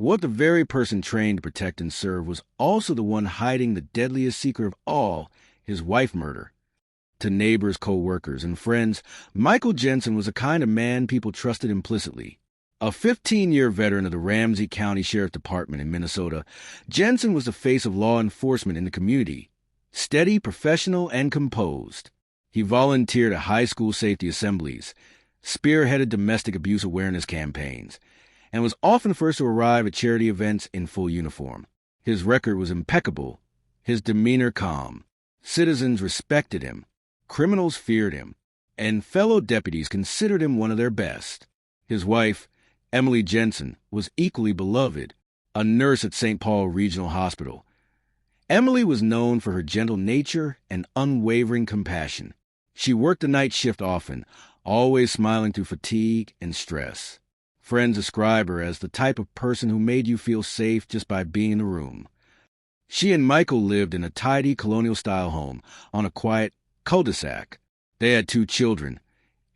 What the very person trained to protect and serve was also the one hiding the deadliest secret of all, his wife murder. To neighbors, co-workers, and friends, Michael Jensen was the kind of man people trusted implicitly. A 15-year veteran of the Ramsey County Sheriff Department in Minnesota, Jensen was the face of law enforcement in the community. Steady, professional, and composed. He volunteered at high school safety assemblies, spearheaded domestic abuse awareness campaigns, and was often first to arrive at charity events in full uniform. His record was impeccable, his demeanor calm. Citizens respected him, criminals feared him, and fellow deputies considered him one of their best. His wife, Emily Jensen, was equally beloved, a nurse at St. Paul Regional Hospital. Emily was known for her gentle nature and unwavering compassion. She worked the night shift often, always smiling through fatigue and stress. Friends describe her as the type of person who made you feel safe just by being in the room. She and Michael lived in a tidy colonial-style home on a quiet cul-de-sac. They had 2 children,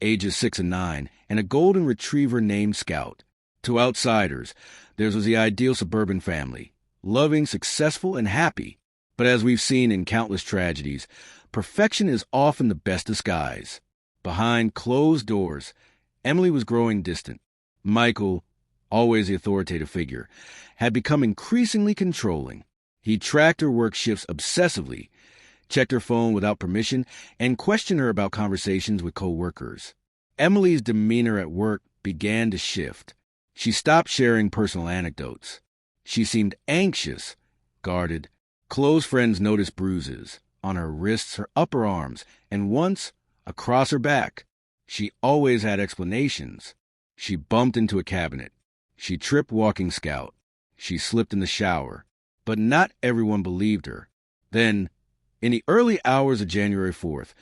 ages 6 and 9, and a golden retriever named Scout. To outsiders, theirs was the ideal suburban family, loving, successful, and happy. But as we've seen in countless tragedies, perfection is often the best disguise. Behind closed doors, Emily was growing distant. Michael, always the authoritative figure, had become increasingly controlling. He tracked her work shifts obsessively, checked her phone without permission, and questioned her about conversations with co-workers. Emily's demeanor at work began to shift. She stopped sharing personal anecdotes. She seemed anxious, guarded. Close friends noticed bruises on her wrists, her upper arms, and once across her back. She always had explanations. She bumped into a cabinet. She tripped walking Scout. She slipped in the shower. But not everyone believed her. Then, in the early hours of January 4th,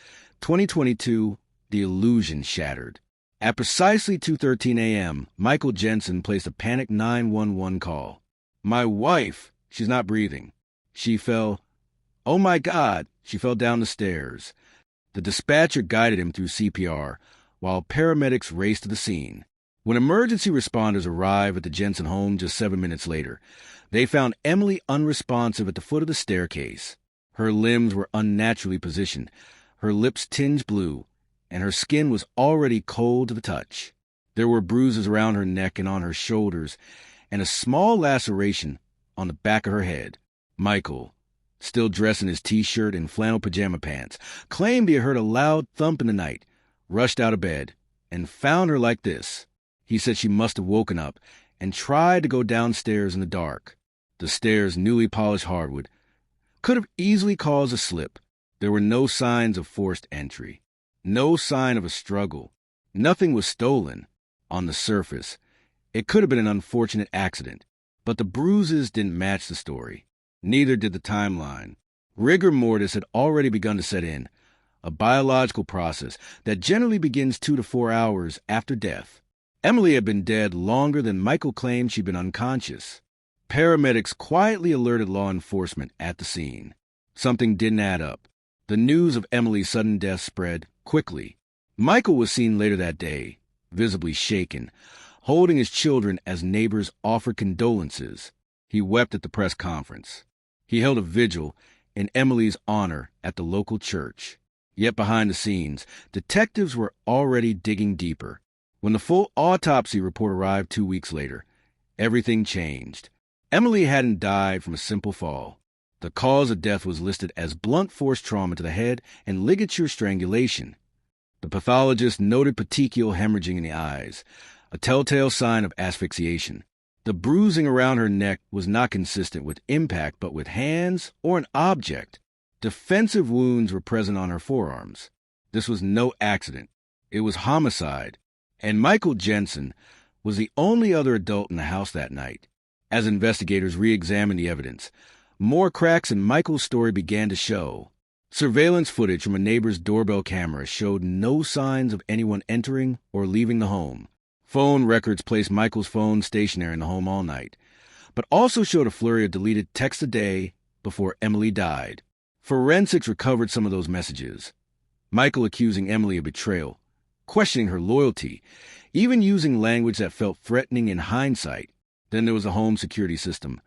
2022, the illusion shattered. At precisely 2:13 a.m., Michael Jensen placed a panicked 911 call. "My wife, she's not breathing." She fell. "Oh my God," she fell down the stairs. The dispatcher guided him through CPR, while paramedics raced to the scene. When emergency responders arrived at the Jensen home just 7 minutes later, they found Emily unresponsive at the foot of the staircase. Her limbs were unnaturally positioned, her lips tinged blue, and her skin was already cold to the touch. There were bruises around her neck and on her shoulders, and a small laceration on the back of her head. Michael, still dressed in his T-shirt and flannel pajama pants, claimed he heard a loud thump in the night, rushed out of bed, and found her like this. He said she must have woken up and tried to go downstairs in the dark. The stairs, newly polished hardwood, could have easily caused a slip. There were no signs of forced entry, no sign of a struggle. Nothing was stolen. On the surface, it could have been an unfortunate accident, but the bruises didn't match the story. Neither did the timeline. Rigor mortis had already begun to set in, a biological process that generally begins 2 to 4 hours after death. Emily had been dead longer than Michael claimed she'd been unconscious. Paramedics quietly alerted law enforcement at the scene. Something didn't add up. The news of Emily's sudden death spread quickly. Michael was seen later that day, visibly shaken, holding his children as neighbors offered condolences. He wept at the press conference. He held a vigil in Emily's honor at the local church. Yet behind the scenes, detectives were already digging deeper. When the full autopsy report arrived 2 weeks later, everything changed. Emily hadn't died from a simple fall. The cause of death was listed as blunt force trauma to the head and ligature strangulation. The pathologist noted petechial hemorrhaging in the eyes, a telltale sign of asphyxiation. The bruising around her neck was not consistent with impact but with hands or an object. Defensive wounds were present on her forearms. This was no accident. It was homicide. And Michael Jensen was the only other adult in the house that night. As investigators re-examined the evidence, more cracks in Michael's story began to show. Surveillance footage from a neighbor's doorbell camera showed no signs of anyone entering or leaving the home. Phone records placed Michael's phone stationary in the home all night, but also showed a flurry of deleted texts a day before Emily died. Forensics recovered some of those messages. Michael accusing Emily of betrayal, questioning her loyalty, even using language that felt threatening in hindsight. Then there was the home security system,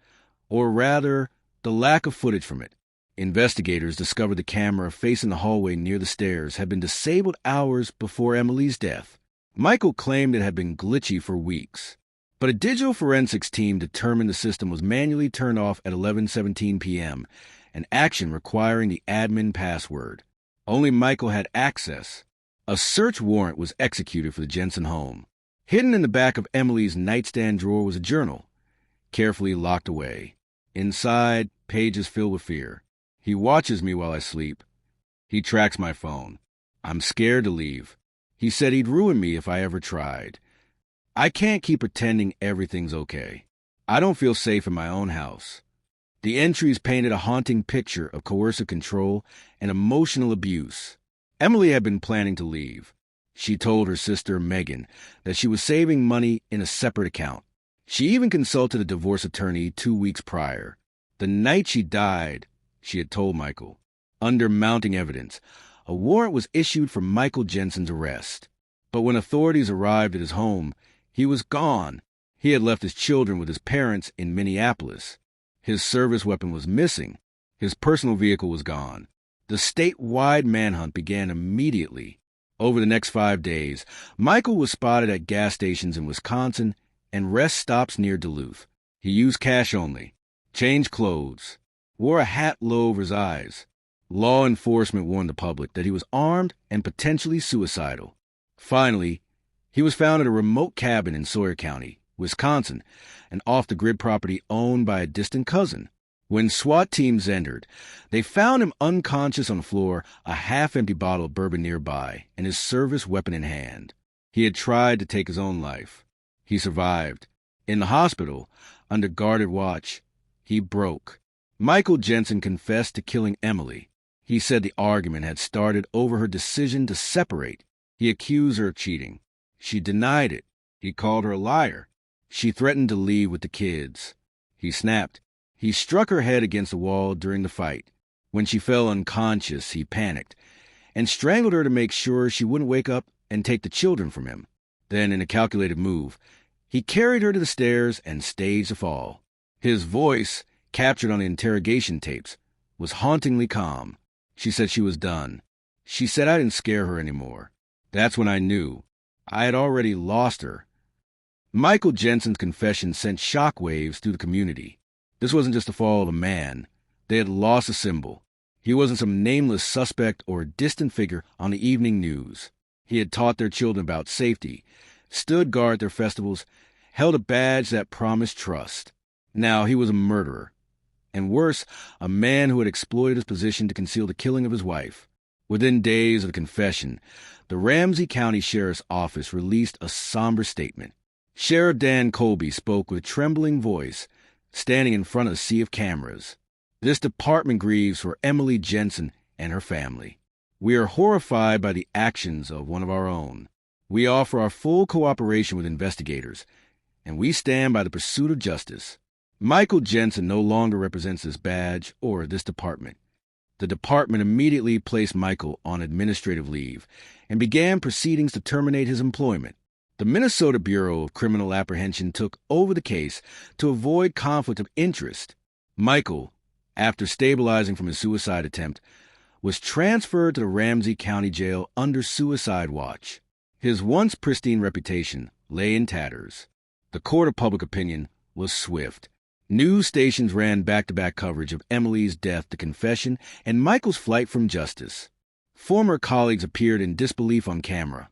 or rather, the lack of footage from it. Investigators discovered the camera facing the hallway near the stairs had been disabled hours before Emily's death. Michael claimed it had been glitchy for weeks, but a digital forensics team determined the system was manually turned off at 11:17 p.m., an action requiring the admin password. Only Michael had access. A search warrant was executed for the Jensen home. Hidden in the back of Emily's nightstand drawer was a journal, carefully locked away. Inside, pages filled with fear. He watches me while I sleep. He tracks my phone. I'm scared to leave. He said he'd ruin me if I ever tried. I can't keep pretending everything's okay. I don't feel safe in my own house. The entries painted a haunting picture of coercive control and emotional abuse. Emily had been planning to leave. She told her sister, Megan, that she was saving money in a separate account. She even consulted a divorce attorney 2 weeks prior. The night she died, she had told Michael, under mounting evidence, a warrant was issued for Michael Jensen's arrest. But when authorities arrived at his home, he was gone. He had left his children with his parents in Minneapolis. His service weapon was missing. His personal vehicle was gone. The statewide manhunt began immediately. Over the next 5 days, Michael was spotted at gas stations in Wisconsin and rest stops near Duluth. He used cash only, changed clothes, wore a hat low over his eyes. Law enforcement warned the public that he was armed and potentially suicidal. Finally, he was found at a remote cabin in Sawyer County, Wisconsin, an off-the-grid property owned by a distant cousin. When SWAT teams entered, they found him unconscious on the floor, a half-empty bottle of bourbon nearby, and his service weapon in hand. He had tried to take his own life. He survived. In the hospital, under guarded watch, he broke. Michael Jensen confessed to killing Emily. He said the argument had started over her decision to separate. He accused her of cheating. She denied it. He called her a liar. She threatened to leave with the kids. He snapped. He struck her head against the wall during the fight. When she fell unconscious, he panicked and strangled her to make sure she wouldn't wake up and take the children from him. Then, in a calculated move, he carried her to the stairs and staged a fall. His voice, captured on the interrogation tapes, was hauntingly calm. She said she was done. She said I didn't scare her anymore. That's when I knew. I had already lost her. Michael Jensen's confession sent shockwaves through the community. This wasn't just the fall of a man. They had lost a symbol. He wasn't some nameless suspect or a distant figure on the evening news. He had taught their children about safety, stood guard at their festivals, held a badge that promised trust. Now he was a murderer. And worse, a man who had exploited his position to conceal the killing of his wife. Within days of the confession, the Ramsey County Sheriff's Office released a somber statement. Sheriff Dan Colby spoke with a trembling voice, standing in front of a sea of cameras. This department grieves for Emily Jensen and her family. We are horrified by the actions of one of our own. We offer our full cooperation with investigators, and we stand by the pursuit of justice. Michael Jensen no longer represents this badge or this department. The department immediately placed Michael on administrative leave and began proceedings to terminate his employment. The Minnesota Bureau of Criminal Apprehension took over the case to avoid conflict of interest. Michael, after stabilizing from his suicide attempt, was transferred to the Ramsey County Jail under suicide watch. His once pristine reputation lay in tatters. The court of public opinion was swift. News stations ran back-to-back coverage of Emily's death, the confession, and Michael's flight from justice. Former colleagues appeared in disbelief on camera.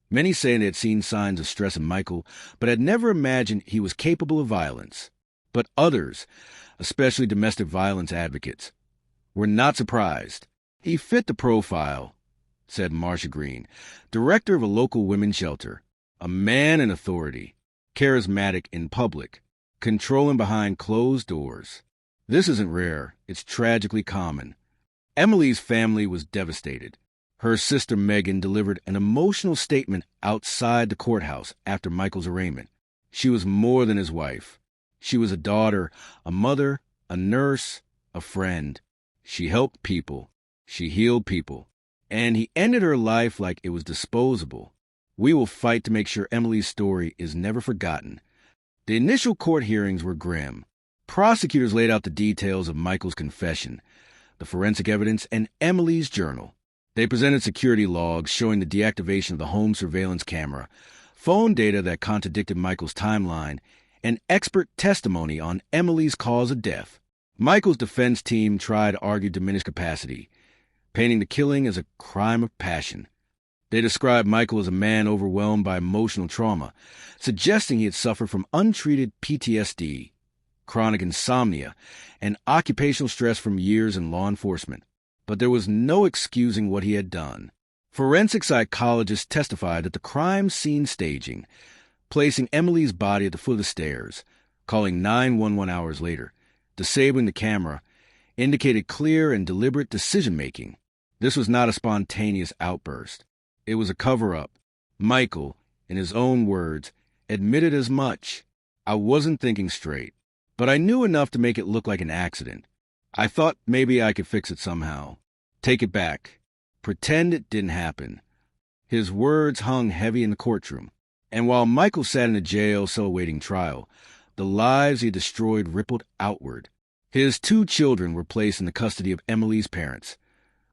Many say they had seen signs of stress in Michael, but had never imagined he was capable of violence. But others, especially domestic violence advocates, were not surprised. He fit the profile, said Marcia Green, director of a local women's shelter. A man in authority, charismatic in public, controlling behind closed doors. This isn't rare, it's tragically common. Emily's family was devastated. Her sister Megan delivered an emotional statement outside the courthouse after Michael's arraignment. She was more than his wife. She was a daughter, a mother, a nurse, a friend. She helped people. She healed people. And he ended her life like it was disposable. We will fight to make sure Emily's story is never forgotten. The initial court hearings were grim. Prosecutors laid out the details of Michael's confession, the forensic evidence, and Emily's journal. They presented security logs showing the deactivation of the home surveillance camera, phone data that contradicted Michael's timeline, and expert testimony on Emily's cause of death. Michael's defense team tried to argue diminished capacity, painting the killing as a crime of passion. They described Michael as a man overwhelmed by emotional trauma, suggesting he had suffered from untreated PTSD, chronic insomnia, and occupational stress from years in law enforcement. But there was no excusing what he had done. Forensic psychologists testified that the crime scene staging, placing Emily's body at the foot of the stairs, calling 911 hours later, disabling the camera, indicated clear and deliberate decision-making. This was not a spontaneous outburst. It was a cover-up. Michael, in his own words, admitted as much. I wasn't thinking straight, but I knew enough to make it look like an accident. I thought maybe I could fix it somehow. Take it back. Pretend it didn't happen. His words hung heavy in the courtroom. And while Michael sat in a jail cell awaiting trial, the lives he destroyed rippled outward. His 2 children were placed in the custody of Emily's parents,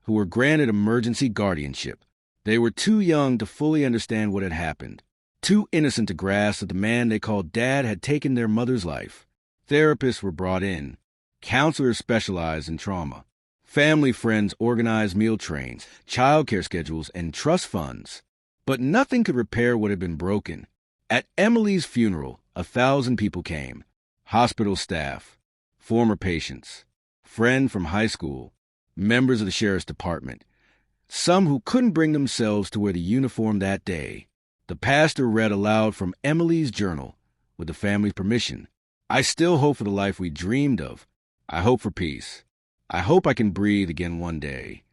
who were granted emergency guardianship. They were too young to fully understand what had happened, too innocent to grasp that the man they called Dad had taken their mother's life. Therapists were brought in. Counselors specialized in trauma. Family friends organized meal trains, childcare schedules, and trust funds. But nothing could repair what had been broken. At Emily's funeral, 1,000 people came. Hospital staff, former patients, friends from high school, members of the sheriff's department, some who couldn't bring themselves to wear the uniform that day. The pastor read aloud from Emily's journal, with the family's permission. I still hope for the life we dreamed of. I hope for peace. I hope I can breathe again one day.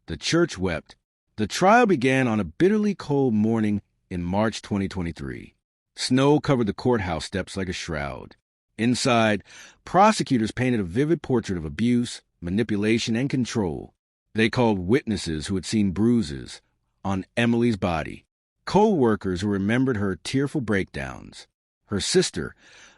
The church wept. The trial began on a bitterly cold morning in March 2023. Snow covered the courthouse steps like a shroud. Inside, prosecutors painted a vivid portrait of abuse, manipulation, and control. They called witnesses who had seen bruises on Emily's body, co-workers who remembered her tearful breakdowns, her sister,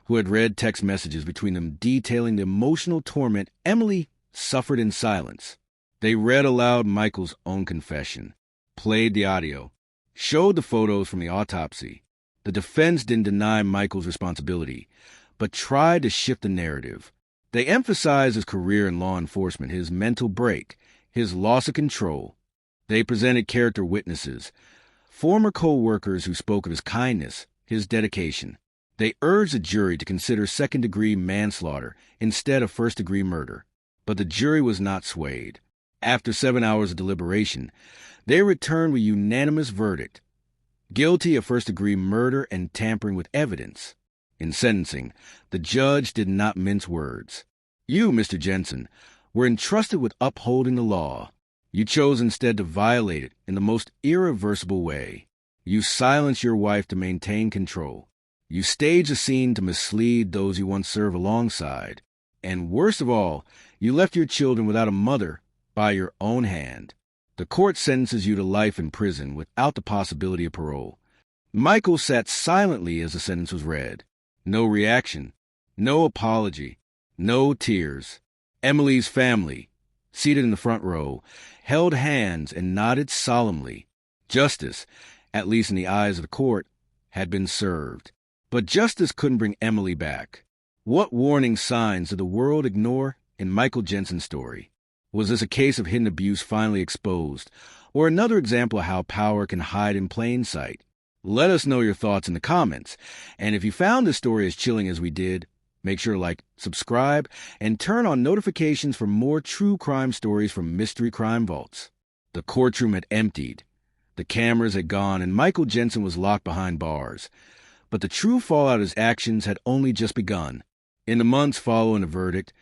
who had read text messages between them detailing the emotional torment Emily suffered in silence. They read aloud Michael's own confession, played the audio, showed the photos from the autopsy. The defense didn't deny Michael's responsibility, but tried to shift the narrative. They emphasized his career in law enforcement, his mental break, his loss of control. They presented character witnesses, former co-workers who spoke of his kindness, his dedication. They urged the jury to consider second-degree manslaughter instead of first-degree murder. But the jury was not swayed. After 7 hours of deliberation, they returned with a unanimous verdict: guilty of first-degree murder and tampering with evidence. In sentencing, the judge did not mince words. You, Mr. Jensen, were entrusted with upholding the law. You chose instead to violate it in the most irreversible way. You silenced your wife to maintain control. You staged a scene to mislead those you once served alongside. And worst of all, you left your children without a mother by your own hand. The court sentences you to life in prison without the possibility of parole. Michael sat silently as the sentence was read. No reaction, no apology, no tears. Emily's family, seated in the front row, held hands and nodded solemnly. Justice, at least in the eyes of the court, had been served. But justice couldn't bring Emily back. What warning signs did the world ignore in Michael Jensen's story? Was this a case of hidden abuse finally exposed, or another example of how power can hide in plain sight? Let us know your thoughts in the comments, and if you found this story as chilling as we did, make sure to like, subscribe, and turn on notifications for more true crime stories from Mystery Crime Vaults. The courtroom had emptied. The cameras had gone, and Michael Jensen was locked behind bars. But the true fallout of his actions had only just begun. In the months following the verdict,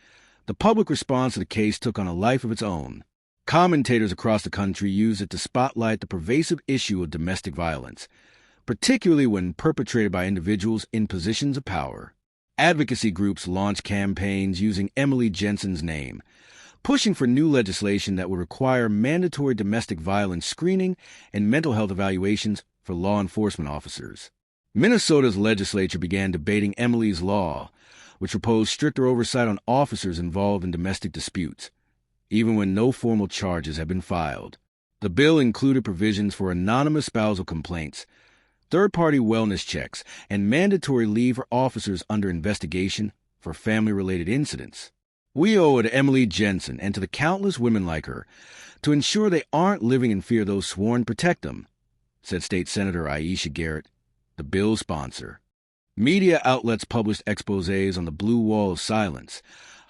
the public response to the case took on a life of its own. Commentators across the country used it to spotlight the pervasive issue of domestic violence, particularly when perpetrated by individuals in positions of power. Advocacy groups launched campaigns using Emily Jensen's name, pushing for new legislation that would require mandatory domestic violence screening and mental health evaluations for law enforcement officers. Minnesota's legislature began debating Emily's Law, which proposed stricter oversight on officers involved in domestic disputes, even when no formal charges had been filed. The bill included provisions for anonymous spousal complaints, third-party wellness checks, and mandatory leave for officers under investigation for family-related incidents. We owe it to Emily Jensen and to the countless women like her to ensure they aren't living in fear of those sworn to protect them, said State Senator Aisha Garrett, the bill's sponsor. Media outlets published exposés on the blue wall of silence,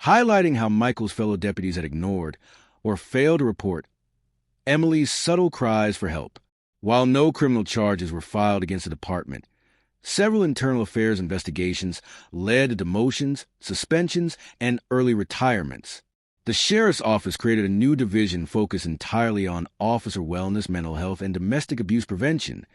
highlighting how Michael's fellow deputies had ignored or failed to report Emily's subtle cries for help. While no criminal charges were filed against the department, several internal affairs investigations led to demotions, suspensions, and early retirements. The sheriff's office created a new division focused entirely on officer wellness, mental health, and domestic abuse prevention.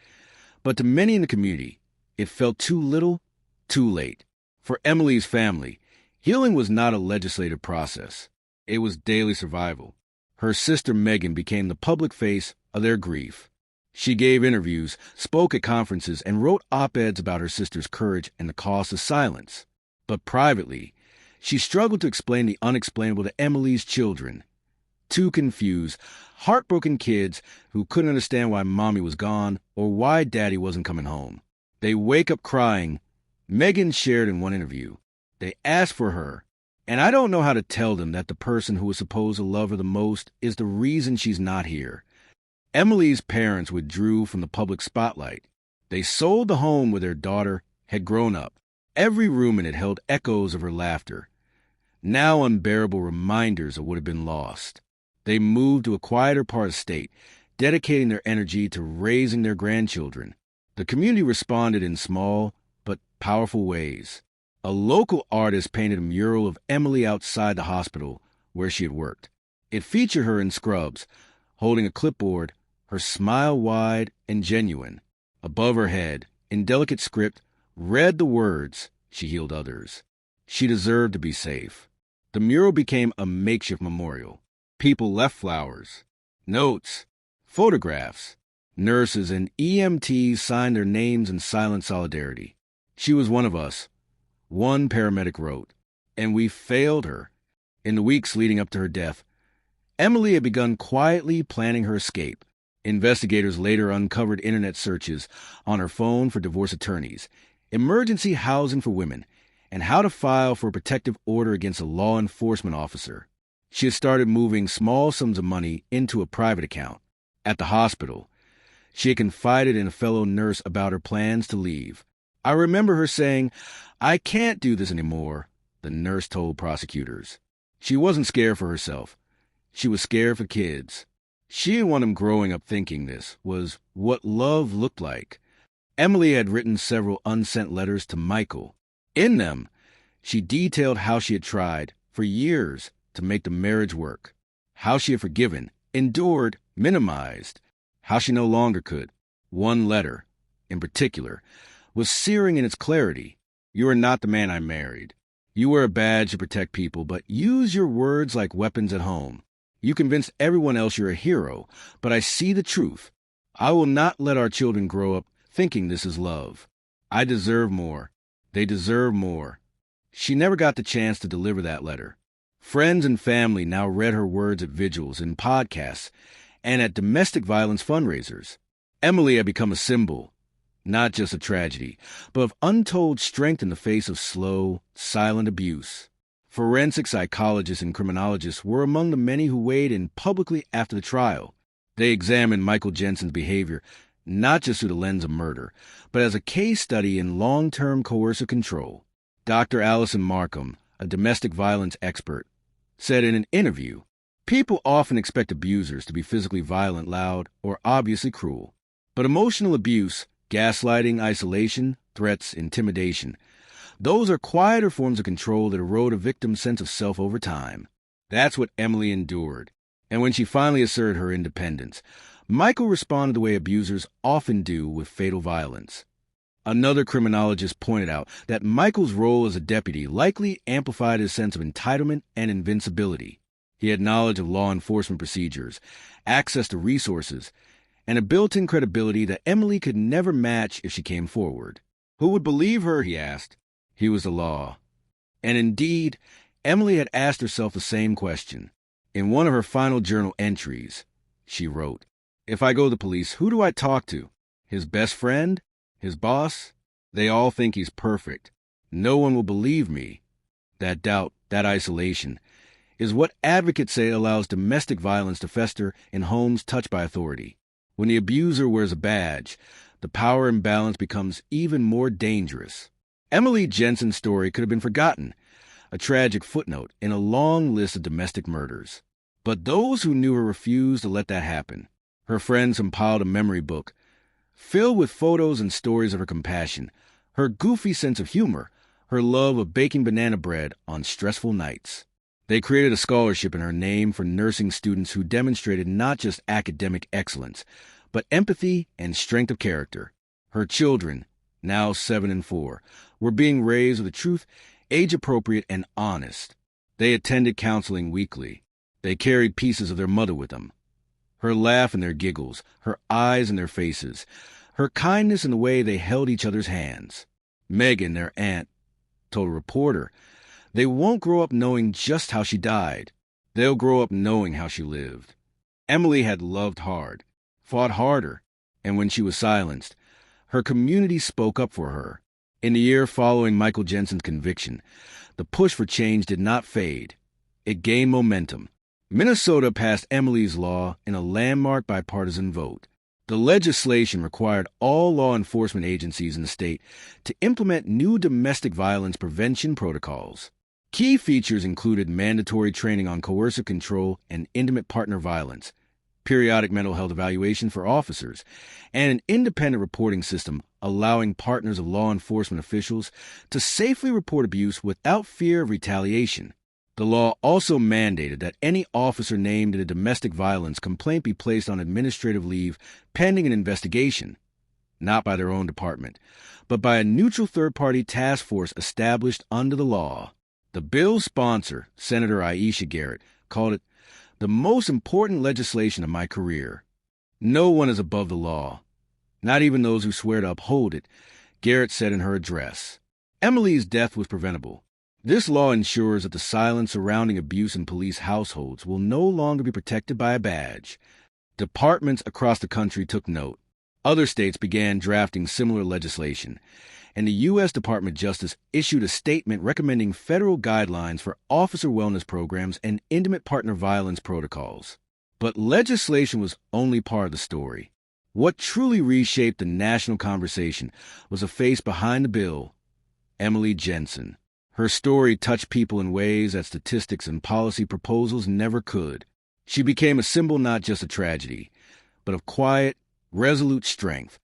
But to many in the community, it felt too little, too late. For Emily's family, healing was not a legislative process. It was daily survival. Her sister Megan became the public face of their grief. She gave interviews, spoke at conferences, and wrote op-eds about her sister's courage and the cost of silence. But privately, she struggled to explain the unexplainable to Emily's children. Two confused, heartbroken kids who couldn't understand why Mommy was gone or why Daddy wasn't coming home. They wake up crying, Megan shared in one interview. They ask for her, and I don't know how to tell them that the person who was supposed to love her the most is the reason she's not here. Emily's parents withdrew from the public spotlight. They sold the home where their daughter had grown up. Every room in it held echoes of her laughter, now unbearable reminders of what had been lost. They moved to a quieter part of the state, dedicating their energy to raising their grandchildren. The community responded in small but powerful ways. A local artist painted a mural of Emily outside the hospital where she had worked. It featured her in scrubs, holding a clipboard, her smile wide and genuine. Above her head, in delicate script, read the words, "She healed others." She deserved to be safe. The mural became a makeshift memorial. People left flowers, notes, photographs. Nurses and EMTs signed their names in silent solidarity. She was one of us, one paramedic wrote, and we failed her. In the weeks leading up to her death, Emily had begun quietly planning her escape. Investigators later uncovered internet searches on her phone for divorce attorneys, emergency housing for women, and how to file for a protective order against a law enforcement officer. She had started moving small sums of money into a private account. At the hospital, she had confided in a fellow nurse about her plans to leave. I remember her saying, "I can't do this anymore," the nurse told prosecutors. She wasn't scared for herself. She was scared for kids. She didn't want them growing up thinking this was what love looked like. Emily had written several unsent letters to Michael. In them, she detailed how she had tried, for years, to make the marriage work, how she had forgiven, endured, minimized, how she no longer could. One letter, in particular, was searing in its clarity. "You are not the man I married. You wear a badge to protect people, but use your words like weapons at home. You convince everyone else you're a hero, but I see the truth. I will not let our children grow up thinking this is love. I deserve more. They deserve more." She never got the chance to deliver that letter. Friends and family now read her words at vigils and podcasts and at domestic violence fundraisers. Emily had become a symbol, not just a tragedy, but of untold strength in the face of slow, silent abuse. Forensic psychologists and criminologists were among the many who weighed in publicly after the trial. They examined Michael Jensen's behavior not just through the lens of murder, but as a case study in long-term coercive control. Dr. Allison Markham, a domestic violence expert, said in an interview, "People often expect abusers to be physically violent, loud, or obviously cruel. But emotional abuse, gaslighting, isolation, threats, intimidation, those are quieter forms of control that erode a victim's sense of self over time." That's what Emily endured. And when she finally asserted her independence, Michael responded the way abusers often do with fatal violence. Another criminologist pointed out that Michael's role as a deputy likely amplified his sense of entitlement and invincibility. He had knowledge of law enforcement procedures, access to resources, and a built-in credibility that Emily could never match if she came forward. Who would believe her, he asked. He was the law. And indeed, Emily had asked herself the same question. In one of her final journal entries, she wrote, "If I go to the police, who do I talk to? His best friend? His boss? They all think he's perfect. No one will believe me." That doubt, that isolation, is what advocates say allows domestic violence to fester in homes touched by authority. When the abuser wears a badge, the power imbalance becomes even more dangerous. Emily Jensen's story could have been forgotten, a tragic footnote in a long list of domestic murders. But those who knew her refused to let that happen. Her friends compiled a memory book filled with photos and stories of her compassion, her goofy sense of humor, her love of baking banana bread on stressful nights. They created a scholarship in her name for nursing students who demonstrated not just academic excellence, but empathy and strength of character. Her children, now 7 and 4, were being raised with a truth age-appropriate and honest. They attended counseling weekly. They carried pieces of their mother with them. Her laugh and their giggles, her eyes and their faces, her kindness in the way they held each other's hands. Megan, their aunt, told a reporter, "They won't grow up knowing just how she died. They'll grow up knowing how she lived." Emily had loved hard, fought harder, and when she was silenced, her community spoke up for her. In the year following Michael Jensen's conviction, the push for change did not fade. It gained momentum. Minnesota passed Emily's law in a landmark bipartisan vote. The legislation required all law enforcement agencies in the state to implement new domestic violence prevention protocols. Key features included mandatory training on coercive control and intimate partner violence, periodic mental health evaluation for officers, and an independent reporting system allowing partners of law enforcement officials to safely report abuse without fear of retaliation. The law also mandated that any officer named in a domestic violence complaint be placed on administrative leave pending an investigation, not by their own department, but by a neutral third-party task force established under the law. The bill's sponsor, Senator Aisha Garrett, called it the most important legislation of my career. No one is above the law, not even those who swear to uphold it, Garrett said in her address. Emily's death was preventable. This law ensures that the silence surrounding abuse in police households will no longer be protected by a badge. Departments across the country took note. Other states began drafting similar legislation, and the U.S. Department of Justice issued a statement recommending federal guidelines for officer wellness programs and intimate partner violence protocols. But legislation was only part of the story. What truly reshaped the national conversation was a face behind the bill, Emily Jensen. Her story touched people in ways that statistics and policy proposals never could. She became a symbol not just of tragedy, but of quiet, resolute strength.